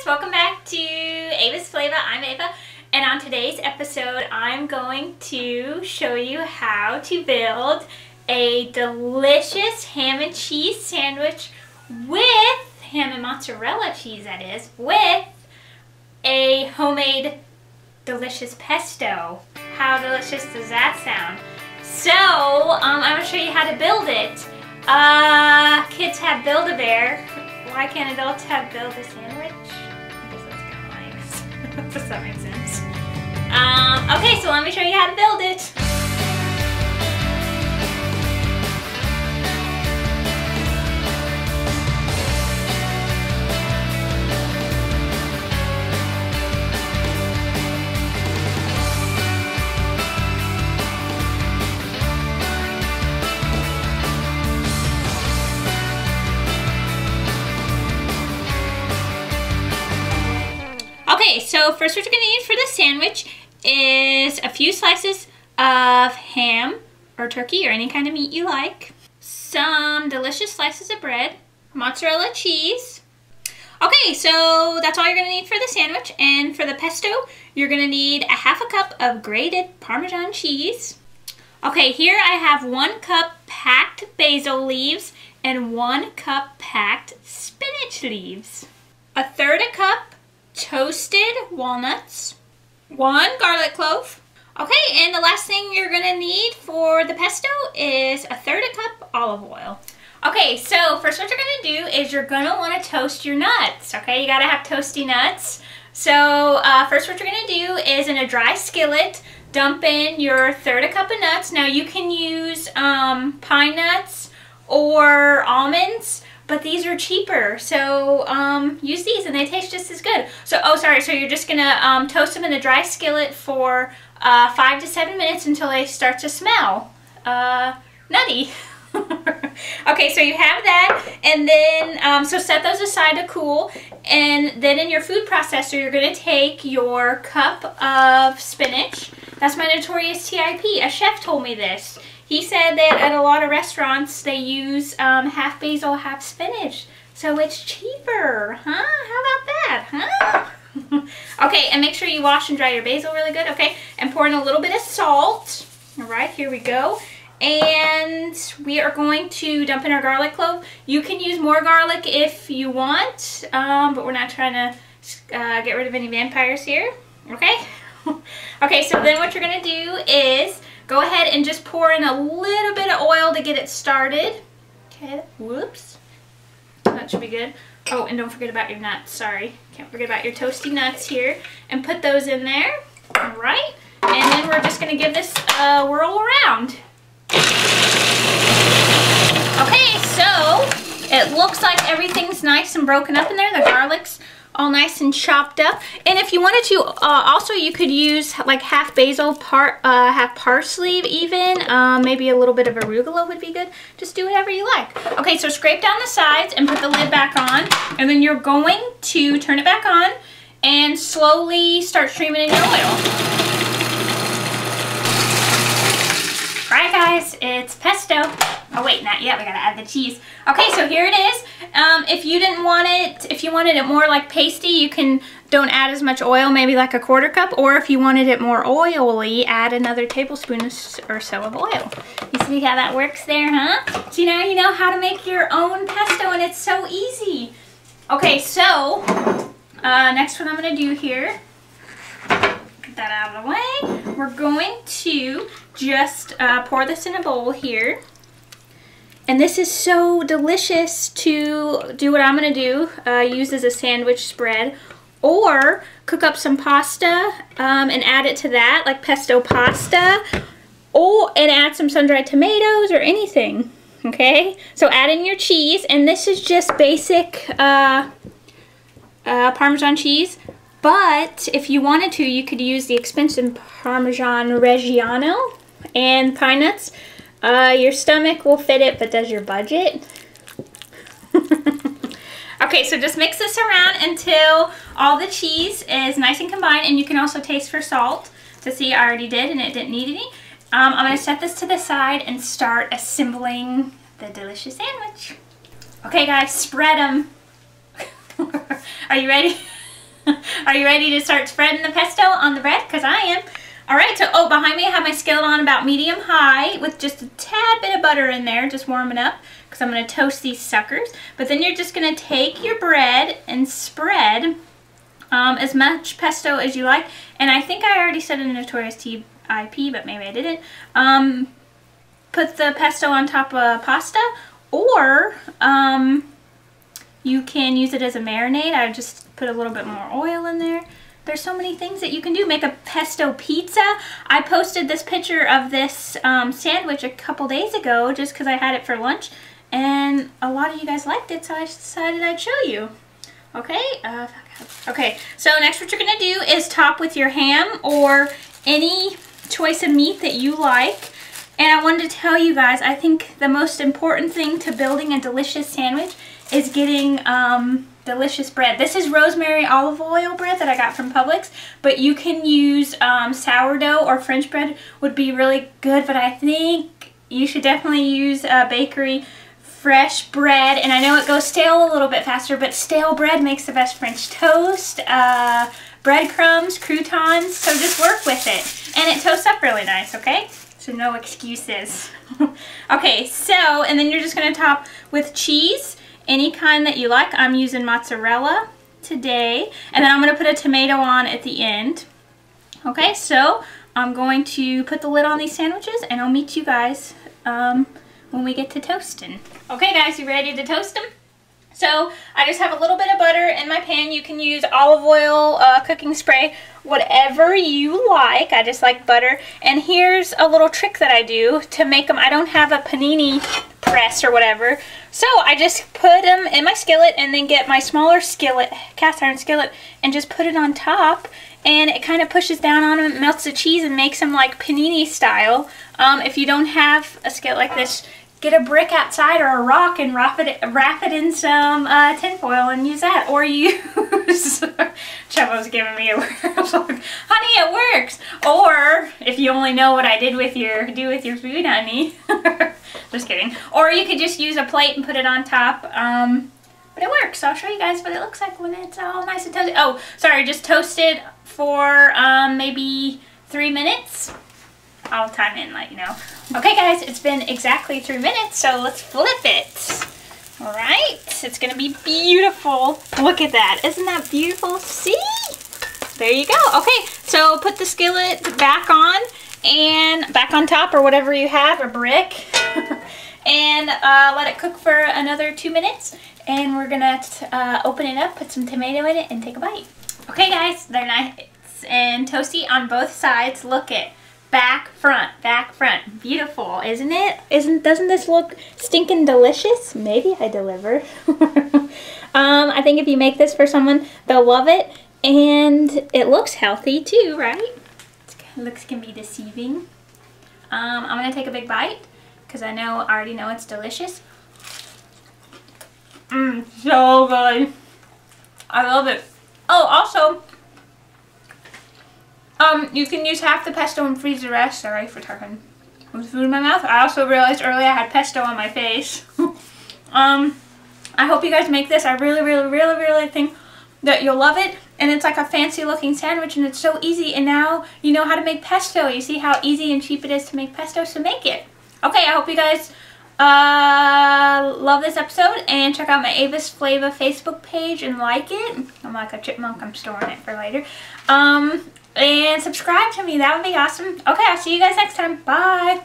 welcome back to Ava'S Flava. I'm Ava, and on today's episode I'm going to show you how to build a delicious ham and cheese sandwich with ham and mozzarella cheese, that is, with a homemade delicious pesto. How delicious does that sound? So, I'm going to show you how to build it. Kids have Build-A-Bear. Why can't adults have Build-A-Sandwich? I guess that's kind of nice. Does that make sense? Okay, so let me show you how to build it. Okay, so first what you're going to need for this sandwich is a few slices of ham or turkey or any kind of meat you like, some delicious slices of bread, mozzarella cheese. Okay, so that's all you're going to need for the sandwich. And for the pesto, you're going to need a half a cup of grated Parmesan cheese. Okay, here I have 1 cup packed basil leaves and 1 cup packed spinach leaves. 1/3 cup toasted walnuts, 1 garlic clove. Okay, and the last thing you're gonna need for the pesto is 1/3 cup olive oil. Okay, so first what you're gonna do is you're gonna wanna toast your nuts, okay? You gotta have toasty nuts. So first what you're gonna do is in a dry skillet, dump in your 1/3 cup of nuts. Now you can use pine nuts or almonds, but these are cheaper, so use these and they taste just as good. So, so you're just gonna toast them in a dry skillet for 5 to 7 minutes until they start to smell nutty. Okay, so you have that, and then, so set those aside to cool, and then in your food processor, you're gonna take your cup of spinach. That's my notorious TIP, a chef told me this. He said that at a lot of restaurants they use half basil, half spinach. So it's cheaper, huh? How about that, huh? Okay, and make sure you wash and dry your basil really good, okay? And pour in a little bit of salt. All right, here we go. And we are going to dump in our garlic clove. You can use more garlic if you want, but we're not trying to get rid of any vampires here, okay? Okay, so then what you're gonna do is go ahead and just pour in a little bit of oil to get it started. Okay, whoops. That should be good. Oh, and don't forget about your nuts, sorry. Can't forget about your toasty nuts here. And put those in there, all right? And then we're just gonna give this a whirl around. Okay, so it looks like everything's nice and broken up in there. The garlic's all nice and chopped up. And if you wanted to, also you could use like half basil, half parsley even. Maybe a little bit of arugula would be good. Just do whatever you like. Okay, so scrape down the sides and put the lid back on. And then you're going to turn it back on and slowly start streaming in your oil. Alright guys, it's pesto. Oh wait, not yet, we gotta add the cheese. Okay, so here it is. If you didn't want it, if you wanted it more like pasty, you can don't add as much oil, maybe like 1/4 cup, or if you wanted it more oily, add another tablespoon or so of oil. You see how that works there, huh? So now you know how to make your own pesto and it's so easy. Okay, so next what I'm gonna do here, get that out of the way. We're going to just pour this in a bowl here. And this is so delicious to do what I'm going to do, use as a sandwich spread, or cook up some pasta and add it to that, like pesto pasta, and add some sun-dried tomatoes or anything, okay? So add in your cheese, and this is just basic Parmesan cheese, but if you wanted to, you could use the expensive Parmesan Reggiano and pine nuts. Your stomach will fit it, but does your budget? Okay, so just mix this around until all the cheese is nice and combined, and you can also taste for salt to see I already did and it didn't need any. I'm going to set this to the side and start assembling the delicious sandwich. Okay guys, spread them. Are you ready? Are you ready to start spreading the pesto on the bread? Because I am. Alright, so behind me I have my skillet on about medium-high with just a tad bit of butter in there, just warming up, because I'm going to toast these suckers. But then you're just going to take your bread and spread as much pesto as you like. And I think I already said in Notorious TIP, but maybe I didn't. Put the pesto on top of pasta, or you can use it as a marinade. I just put a little bit more oil in there. There's so many things that you can do. Make a pesto pizza. I posted this picture of this sandwich a couple days ago just because I had it for lunch, and a lot of you guys liked it, so I decided I'd show you. Okay, okay, so next what you're going to do is top with your ham or any choice of meat that you like. And I wanted to tell you guys, I think the most important thing to building a delicious sandwich is getting delicious bread. This is rosemary olive oil bread that I got from Publix, but you can use sourdough or French bread would be really good, but I think you should definitely use bakery fresh bread. And I know it goes stale a little bit faster, but stale bread makes the best French toast, breadcrumbs, croutons, so just work with it. And it toasts up really nice, okay? So no excuses. Okay, so, and then you're just going to top with cheese, any kind that you like. I'm using mozzarella today. And then I'm going to put a tomato on at the end. Okay, so I'm going to put the lid on these sandwiches, and I'll meet you guys when we get to toasting. Okay guys, you ready to toast them? So I just have a little bit of butter in my pan. You can use olive oil, cooking spray, whatever you like. I just like butter. And here's a little trick that I do to make them. I don't have a Panini press or whatever, so I just put them in my skillet and then get my smaller skillet, cast iron skillet, and just put it on top, and it kind of pushes down on them, melts the cheese, and makes them like Panini style. If you don't have a skillet like this, get a brick outside or a rock and wrap it in some tinfoil and use that. Or use, Chubbo's giving me a look, honey, it works. Or if you only know what I did with your food, honey. Just kidding. Or you could just use a plate and put it on top. But it works. I'll show you guys what it looks like when it's all nice and toasted. Oh, sorry, just toasted for maybe 3 minutes. I'll time in and let you know. Okay guys, it's been exactly 3 minutes, so let's flip it. Alright, it's gonna be beautiful. Look at that, isn't that beautiful? See? There you go. Okay, so put the skillet back on, and back on top or whatever you have, a brick. And let it cook for another 2 minutes. And we're gonna open it up, put some tomato in it, and take a bite. Okay guys, they're nice and toasty on both sides. Look it. Back, front, beautiful, isn't it? Doesn't this look stinking delicious? Maybe I deliver. I think if you make this for someone, they'll love it, and it looks healthy too, right? It looks can be deceiving. I'm gonna take a big bite because I already know it's delicious. So good. I love it. Oh, also, you can use half the pesto and freeze the rest. Sorry for talking with food in my mouth. I also realized earlier I had pesto on my face. I hope you guys make this. I really think that you'll love it. And it's like a fancy looking sandwich, and it's so easy. And now you know how to make pesto. You see how easy and cheap it is to make pesto, so make it. Okay, I hope you guys love this episode, and check out my Ava'S Flava Facebook page and like it. I'm like a chipmunk, I'm storing it for later. And subscribe to me, that would be awesome. Okay, I'll see you guys next time. Bye.